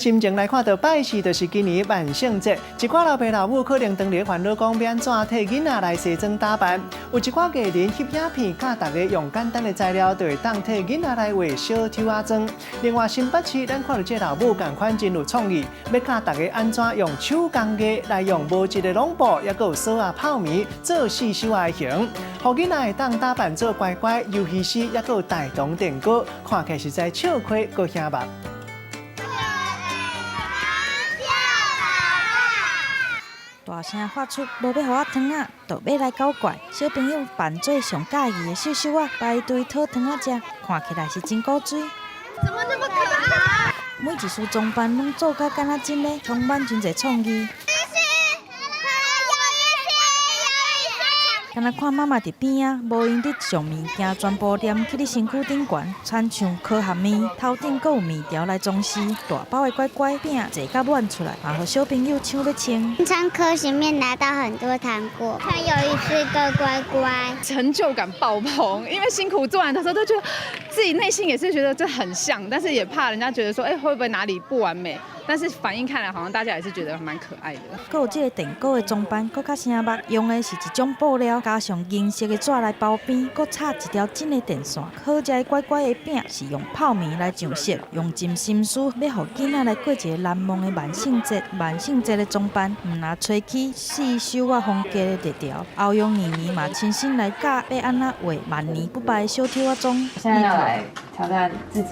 心情来看到拜四，就是今年万圣节，一寡老爸老母可能当日烦恼讲要安怎替囡仔来西装打扮，有一寡艺人翕影片，教大家用简单的材料就会当替囡仔来画小抽仔装。另外，新北市咱看到这老母同款真有创意，要教大家安怎用手工艺来用无质的拢布，也有扫啊泡棉做四手的形，互囡仔会当打扮做乖乖，游戏时也有大同电锅，看起来实在笑开个香目。 大声发出无要互我糖仔，就要来搞怪。小朋友扮做上介意的小手仔，排队讨糖仔食，看起来是真古锥。怎么那么可爱？每一束装扮拢做甲敢若真嘞，充满真侪创意。 敢若看妈妈伫边啊，无用伫上物件全部粘去你身躯顶悬，亲像烤咸面，头顶阁有面条来装饰，大包的乖乖饼坐甲满出来，也互小朋友抢要清。从科学面拿到很多糖果，很有意思一个乖乖，成就感爆棚。因为辛苦做完的时候，都觉得自己内心也是觉得这很像，但是也怕人家觉得说，会不会哪里不完美？ 但是反应看来，好像大家也是觉得蛮可爱的。阁有这个电锅的装扮，阁较醒目，用的是一种布料，加上银色的纸来包边，阁插一条真的电线。好食的乖乖的饼是用泡面来上色，用尽心思要互囡仔来过一个难忘的万圣节。万圣节的装扮，毋若吹起四手啊风格的日条，欧阳妮妮嘛亲身来教要安怎画万年不败的小抽仔装。现在要来挑战自己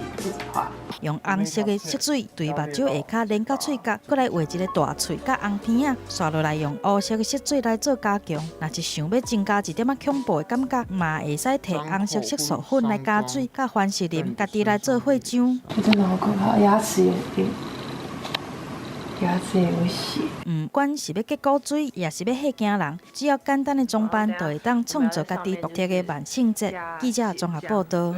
画。 用红色的色水对目睭下骹连到喙角，再来画一个大喙甲红鼻仔，刷落来用乌色的色水来做加强。若是想要增加一点仔恐怖的感觉，嘛会使摕红色色素粉来加水，甲番石林家己来做血浆。这真的好可怕，牙齿也有血。不管是要结古锥，也是要吓惊人，只要简单的装扮，就会当创造家己独特的万圣节。记者综合报道。